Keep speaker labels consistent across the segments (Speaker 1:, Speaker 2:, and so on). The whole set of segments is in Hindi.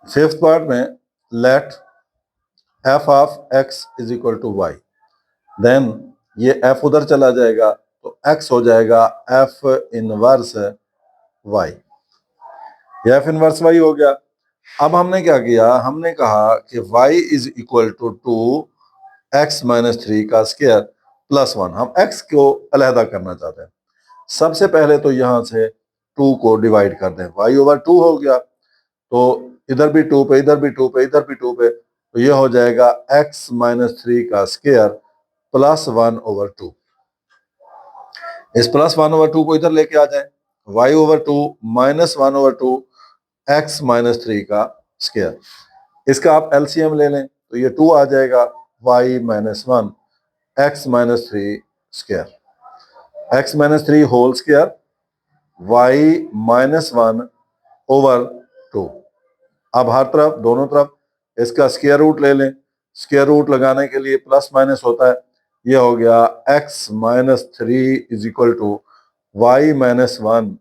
Speaker 1: फिफ्थ पार्ट में let f of x is equal to y, then ये एफ उधर चला जाएगा तो एक्स हो जाएगा एफ इनवर्स वाई, ये एफ इनवर्स वाई हो गया। अब हमने क्या किया, हमने कहा कि y is equal to 2x-3 का स्क्वायर प्लस 1। हम x को अलहदा करना चाहते हैं। सबसे पहले तो यहां से 2 को डिवाइड कर दें, y ओवर 2 हो गया, तो इधर भी 2 पे, इधर भी 2 पे, इधर भी 2 पे, तो ये हो जाएगा x-3 का स्क्वायर प्लस 1 ओवर 2। इस प्लस 1 ओवर 2 को इधर लेके आ जाए, y over 2 minus 1 over 2 x-3 का स्क्वायर। इसका आप एलसीएम ले लें तो ये 2 आ जाएगा, y-1 x-3 square, x-3 whole square y-1 over 2। अब हर तरफ, दोनों तरफ इसका स्क्वायर रूट ले लें। स्क्वायर रूट लगाने के लिए प्लस माइनस होता है, ये हो गया x-3 is equal to y-1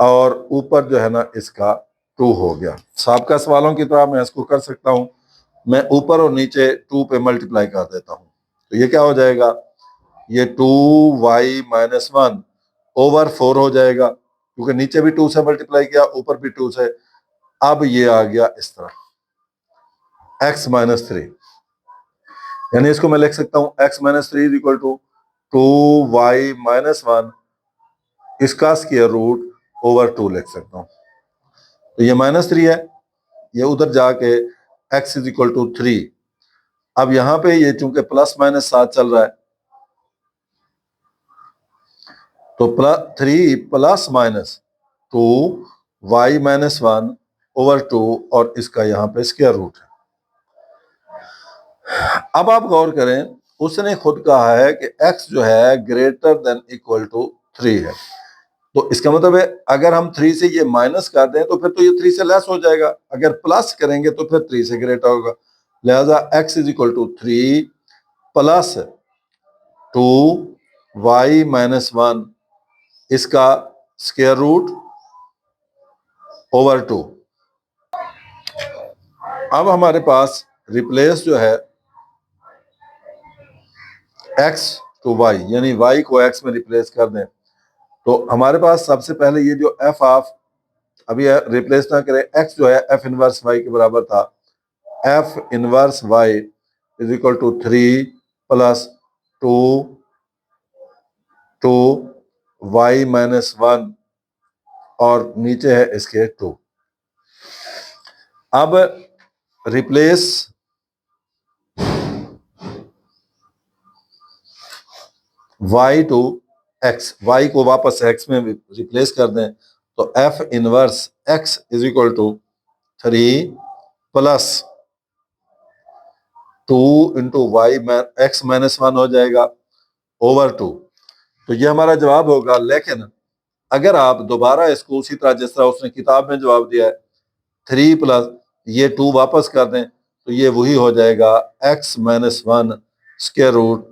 Speaker 1: और ऊपर जो है ना इसका 2 हो गया। साबका सवालों की तरह मैं इसको कर सकता हूं, मैं ऊपर और नीचे 2 पे मल्टीप्लाई कर देता हूं, तो ये क्या हो जाएगा, ये 2y-1 ओवर 4 हो जाएगा, क्योंकि नीचे भी 2 से मल्टीप्लाई किया, ऊपर भी 2 से। अब ये आ गया इस तरह x-3, यानी इसको मैं लिख सकता हूं x-3 is equal to 2y-1 इसका स्क्वायर रूट ओवर 2 लिख सकता हूं। तो ये -3 है, ये उधर जाके x इज इक्वल टू 3। अब यहां पे ये चूंकि प्लस माइनस साथ चल रहा है, तो 3 प्लस माइनस 2y-1 ओवर 2 और इसका यहां पे स्क्वायर रूट है। अब आप गौर करें, उसने खुद कहा है कि x जो है ग्रेटर देन इक्वल टू 3 है, तो इसका मतलब है अगर हम 3 से ये माइनस कर दें तो फिर तो ये 3 से लेस हो जाएगा, अगर प्लस करेंगे तो फिर 3 से ग्रेटर होगा। लिहाजा x is equal to 3 plus 2y-1 इसका स्क्वायर रूट ओवर 2। अब हमारे पास रिप्लेस जो है x टू y, यानी y को x में रिप्लेस कर दें, तो हमारे पास सबसे पहले ये जो f ऑफ, अभी रिप्लेस ना करें, x जो है f इनवर्स y के बराबर था, f inverse y is equal to 3 plus 2y-1 और नीचे है इसके 2। अब replace y to x, y को वापस x में रिप्लेस कर दें, तो f inverse x is equal to 3 plus 2 into y x -1 हो जाएगा ओवर 2। तो ये हमारा जवाब होगा। लेकिन अगर आप दोबारा इसको उसी तरह जिस तरह उसने किताब में जवाब दिया है, 3 प्लस ये 2 वापस कर दें, तो ये वही हो जाएगा x-1 स्क्वायर रूट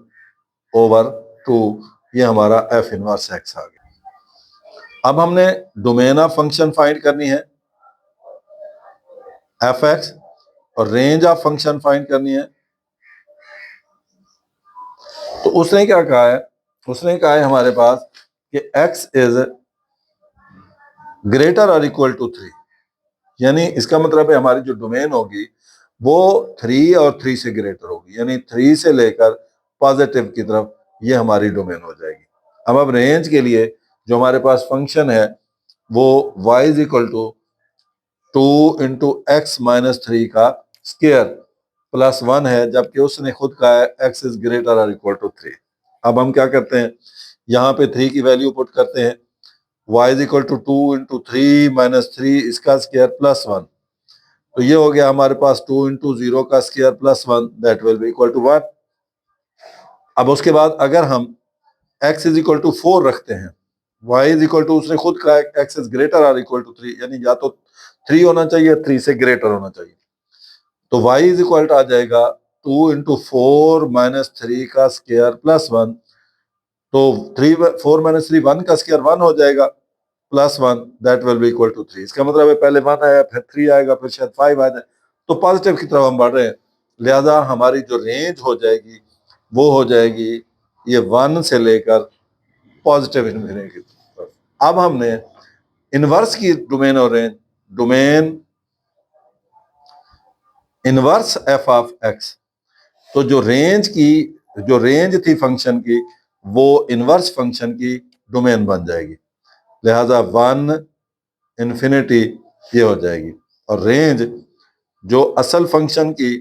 Speaker 1: ओवर 2। ये हमारा f इनवर्स x आ गया। अब हमने डोमेन ऑफ फंक्शन फाइंड करनी है f(x) और रेंज ऑफ फंक्शन फाइंड करनी है। तो उसने क्या कहा है, उसने कहा है हमारे पास कि x इज ग्रेटर और इक्वल टू 3, यानी इसका मतलब है हमारी जो डोमेन होगी वो 3 और 3 से ग्रेटर होगी, यानी 3 से लेकर पॉजिटिव की तरफ ये हमारी डोमेन हो जाएगी। अब रेंज के लिए जो हमारे पास फंक्शन है वो y is equal to 2 into x-3 का स्क्वायर प्लस 1 है, जबकि उसने खुद कहा है x इज ग्रेटर और इक्वल टू 3। अब हम क्या करते हैं, यहाँ पे 3 की वैल्यू पुट करते हैं, y is equal to 2 into 3-3 इसका स्क्वायर प्लस 1, तो ये हो गया हमारे पास 2 इंटू 0 का square plus 1, that will be equal to 1। अब उसके बाद अगर हम x इज इक्वल टू 4 रखते हैं, y इज इक्वल टू, उसने खुद कहा है x इज ग्रेटर और इक्वल टू 3, यानी या तो 3 होना चाहिए, 3 से ग्रेटर होना चाहिए, तो y इज इक्वल टू आ जाएगा 2 इंटू 4-3 का स्क्वायर प्लस 1, तो 4-3 1 का स्क्वायर 1 हो जाएगा, plus 1 that will be equal to 3। इसका मतलब है पहले 1 आया, फिर 3 आएगा, फिर शायद 5 आ जाए, तो पॉजिटिव की तरफ हम बढ़ रहे हैं। लिहाजा हमारी जो रेंज हो जाएगी वो हो जाएगी ये 1 से लेकर पॉजिटिव इन्फिनिटी की तरफ। अब हमने इनवर्स की डोमेन और range, domain inverse F of x, तो जो रेंज थी फंक्शन की वो इनवर्स फंक्शन की डोमेन बन जाएगी। लिहाजा 1 इन्फिनिटी ये हो जाएगी, और रेंज जो असल फंक्शन की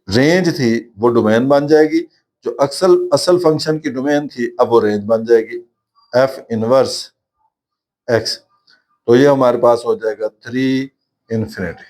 Speaker 1: रेंज थी वो डोमेन बन जाएगी, जो असल फंक्शन की डोमेन थी अब वो रेंज बन जाएगी एफ इनवर्स एक्स। तो ये हमारे पास हो जाएगा 3 इन्फिनिटी।